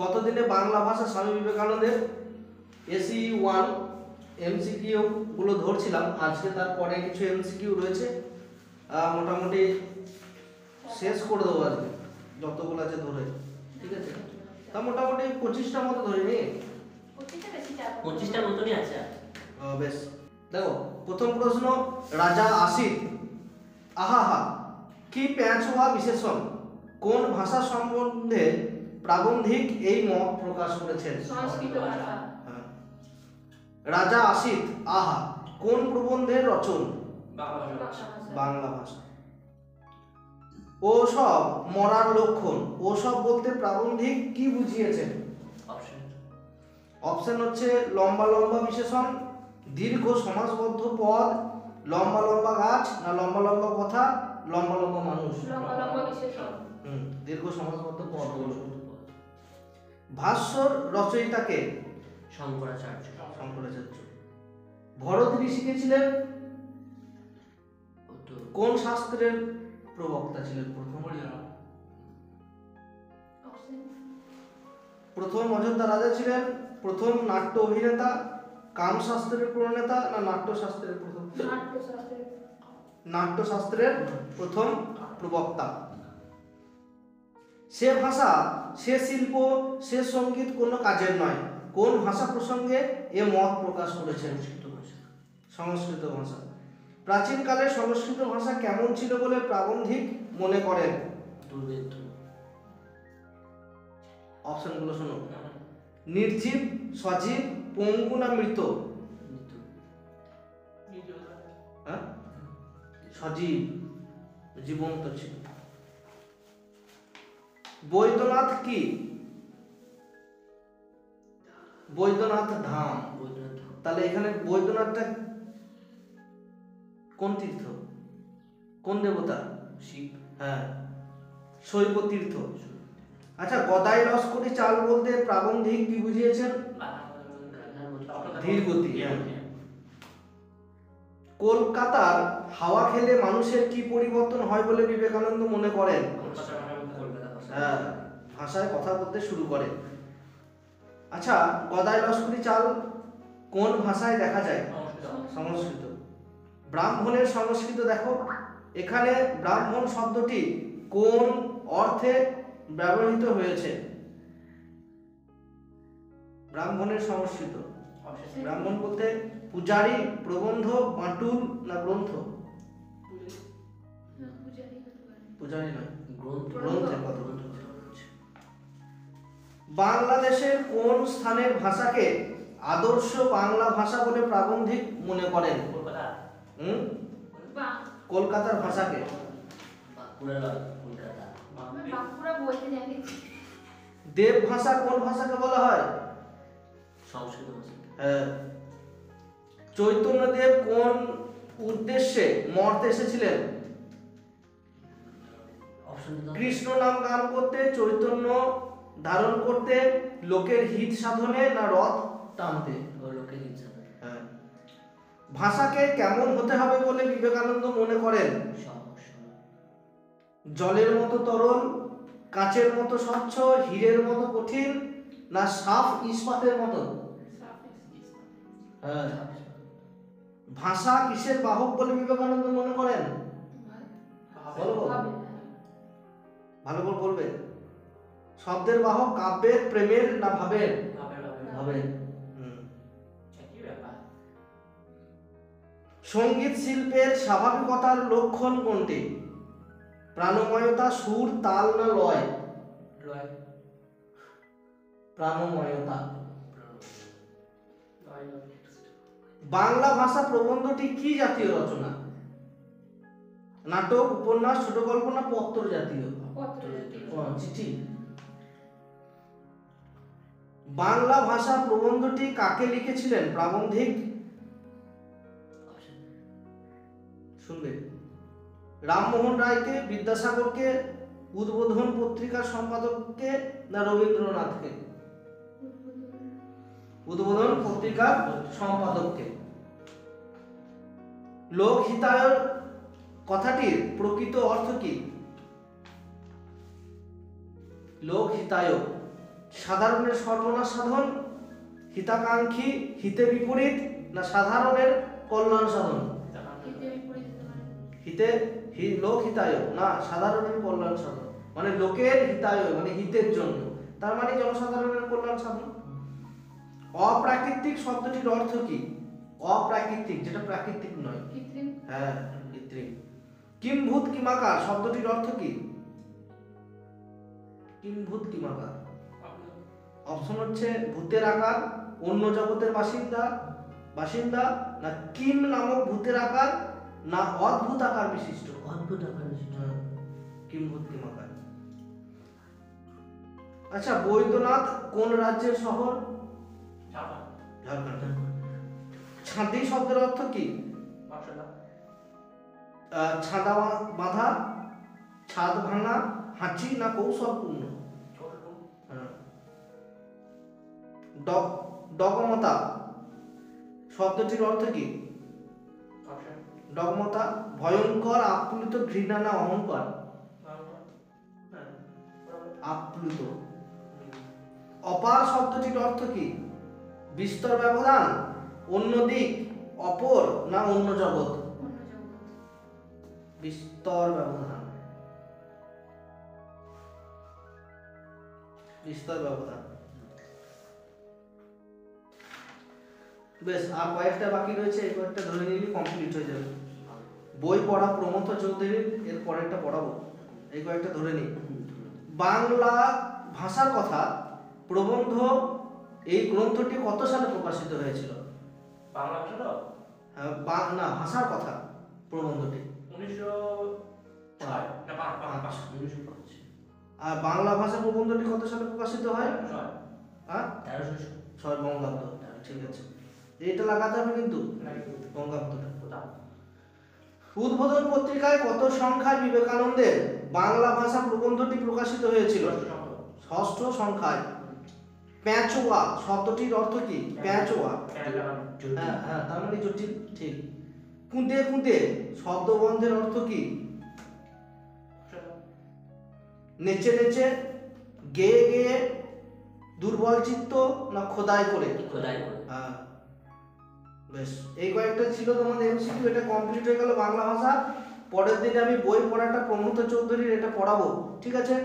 গতদিনে বাংলা ভাষা স্বামী বিবেকানন্দের এসি 1 এমসিকিউ গুলো ধরছিলাম। আজকে তারপরে কিছু এমসিকিউ রয়েছে, মোটামুটি শেষ করে দেবো আজকে যতগুলো আছে ধরে, ঠিক আছে? তা মোটামুটি 25টা মতো ধরিনি, 25টার মতনই আছে। বেশ। দেখো প্রথম প্রশ্ন, রাজা আসিত আহাহা কি প্যাঁচোয়া বিশেষণ কোন ভাষা সম্বন্ধে প্রাবন্ধিক এই মত প্রকাশ করেছেন? সংস্কৃত ভাষা। হ্যাঁ। রাজা আসিত আহা কোন প্রবন্ধের রচন? বাংলা ভাষা। ও সব মরার লক্ষণ, ও সব বলতে প্রাবন্ধিক কি বুঝিয়েছেন? অপশন হচ্ছে লম্বা লম্বা বিশেষণ, দীর্ঘ সমাসবদ্ধ পদ, লম্বা লম্বা গাছ, না লম্বা লম্বা কথা, লম্বা লম্বা মানুষ। লম্বা লম্বা বিশেষণ। দীর্ঘ সমাসবদ্ধ পদ। ভাস্বর রচয়িতাকে? শঙ্করাচার্য। শঙ্করাচার্য। ভরত ঋষি ছিলেন কোন শাস্ত্রের প্রবক্তা ছিলেন? প্রথম অযোধ্যা রাজা ছিলেন, প্রথম নাট্য অভিনেতা, কামশাস্ত্রের প্রণেতা, না নাট্যশাস্ত্রের প্রথম? নাট্যশাস্ত্রের প্রথম প্রবক্তা। সে ভাষা, সে শিল্প, সে সঙ্গীত কোনো কাজের নয় কোন ভাষা প্রসঙ্গে এ মত প্রকাশ করেছেন? সংস্কৃত ভাষা। প্রাচীনকালে সংস্কৃত ভাষা কেমন ছিল বলে প্রাবন্ধিক মনে করেন? দুর্ভেদ্য। অপশনগুলো শোনো, নির্জীব, সজীব, পঙ্গু, না মৃত? হ্যাঁ, সজীব, জীবন্ত ছিল। বৈদ্যনাথ কি? বৈদ্যনাথ ধাম। তাহলে এখানে বৈদ্যনাথটা কোন তীর্থ, কোন দেবতা? শিব। হ্যাঁ, শৈব তীর্থ। আচ্ছা, গদাই লস্করি চাল বলতে প্রাবন্ধিক কি বুঝিয়েছেন? ধীর গতি। কলকাতার হাওয়া খেলে মানুষের কি পরিবর্তন হয় বলে বিবেকানন্দ মনে করেন? হ্যাঁ, ভাষায় কথা বলতে শুরু করে। আচ্ছা, গদাই লস্করি চাল কোন ভাষায় দেখা যায়? সংস্কৃত। ব্রাহ্মণের সংস্কৃত দেখো, এখানে ব্রাহ্মণ শব্দটি কোন অর্থে ব্যবহৃত হয়েছে? ব্রাহ্মণের সংস্কৃত। ব্রাহ্মণ বলতে পূজারী, প্রবন্ধ, বাটুল, না গ্রন্থ? পূজারী নয়, গ্রন্থের কথা বলছে। বাংলাদেশের কোন স্থানের ভাষাকে আদর্শ বাংলা ভাষা বলে প্রাবন্ধিক মনে করেন? কলকাতার ভাষাকে। দেব ভাষা কোন ভাষাকে বলা হয়? সংস্কৃত ভাষা। হ্যাঁ। চৈতন্যদেব কোন উদ্দেশ্যে মর্তে এসেছিলেন? কৃষ্ণ নাম গান করতে, চৈতন্য ধারণ করতে, লোকের হিত সাধনে, না রথ টানতে? লোকের হিত সাধনে। হ্যাঁ। ভাষাকে কেমন হতে হবে বলে বিবেকানন্দ মনে করেন? জলের মতো তরল, কাচের মতো স্বচ্ছ, হীরের মতো কঠিন, না সাফ ইস্পাতের মতো? হ্যাঁ। ভাষা কিসের বাহক বলে বিবেকানন্দ মনে করেন? বলবো, ভালো করে বলবে। শব্দের বাহক কাব্যের, প্রেমের, না ভাবের? ভাবের। সঙ্গীত শিল্পের স্বাভাবিকতার লক্ষণ কোনটি? প্রাণময়তা, সুর, তাল, না লয়? প্রাণময়তা। বাংলা ভাষা প্রবন্ধটি কি জাতীয় রচনা? নাটক, উপন্যাস, ছোট গল্প, না পত্র জাতীয়? চিঠি। বাংলা ভাষা প্রবন্ধটি কাকে লিখেছিলেন প্রাবন্ধিক? শুনবে, রামমোহন রায়কে, বিদ্যাসাগরকে, উদ্বোধন পত্রিকার সম্পাদককে, না রবীন্দ্রনাথকে? উদ্বোধন পত্রিকার সম্পাদককে। লোকহিতায় কথাটির প্রকৃত অর্থ কি? লোকহিতায় সাধারণের সর্বনাশ সাধন, হিতাকাঙ্ক্ষী হিতে বিপরীত, না সাধারণের কল্যাণ সাধন? হিতে বিপরীত হতে পারে। হিতে লোক হিতায়, না সাধারণের কল্যাণ সাধন, মানে লোকের হিতায় মানে হিতের জন্য, তার মানে জনসাধারণের কল্যাণ সাধন। অপ্রাকৃতিক শব্দটির অর্থ কি? অপ্রাকৃতিক যেটা প্রাকৃতিক নয়। কৃত্রিম। হ্যাঁ, কৃত্রিম। কিম্ভূত কিমাকার শব্দটির অর্থ কি? কিম্ভূত কিমাকার অপশন হচ্ছে ভূতের আকার, অন্য জগতের বাসিন্দা বাসিন্দা, না কিম নামক ভূতের আকার, না অদ্ভুত আকার বিশিষ্ট। অদ্ভুত আকার বিশিষ্ট। কিম্ভূত কিমাকার। আচ্ছা, বৈদ্যনাথ কোন রাজ্যের শহর? ঝাড়খণ্ড। ছাঁদি শব্দের অর্থ কি? ছাদা বাঁধা, ছাদ ভাঙা, হাঁচি, না কৌশলপূর্ণ? ডগমতা শব্দটির অর্থ কি? ডগমতা ভয়ঙ্কর, আপ্লুত, ঘৃণা, না অহংকার? আপ্লুত। অপার শব্দটির অর্থ কি? বিস্তর ব্যবধান, অন্য দিক, অপর, না অন্য জগৎ? অন্য জগৎ। বিস্তর ব্যবধান, বিস্তর ব্যবধান। বেশ, আর কয়েকটা বাকি রয়েছে, এই কয়েকটা ধরে নিলে কমপ্লিট হয়ে যাবে। বই পড়া প্রমথ চৌধুরীর, এর পরেরটা পড়াবো, এই কয়েকটা ধরে নিই। বাংলা ভাষার কথা প্রবন্ধ এই গ্রন্থটি কত সালে প্রকাশিত হয়েছিল? বাংলা ভাষা তো না, ভাষার কথা প্রবন্ধটি 1906 না 5 1905। আর বাংলা ভাষা প্রবন্ধটি কত সালে প্রকাশিত হয়? 1306 বঙ্গাব্দ। ঠিক আছে, এটা লাগাতে হবে কিন্তু বঙ্গাব্দটা। উদ্বোধন পত্রিকায় কত সংখ্যায় বিবেকানন্দের বাংলা ভাষা প্রবন্ধটি প্রকাশিত হয়েছিল? 6ষ্ঠ সংখ্যায়। প্যাঁচোয়া শব্দটির অর্থ কি? প্যাঁচোয়া, হ্যাঁ হ্যাঁ, তার মানে জটিল। ঠিক। কুঁদে কুঁদে শব্দবন্ধের অর্থ কি? নেচে নেচে, গেয়ে গেয়ে, দুর্বল চিত্ত, না খোদাই করে? খোদাই করে। হ্যাঁ, বেশ, এই কয়েকটা ছিল তোমাদের এমসিকিউ। এটা কমপ্লিট হয়ে গেল বাংলা ভাষা। পরের দিনে আমি বই পড়াটা প্রমথ চৌধুরীর এটা পড়াবো, ঠিক আছে?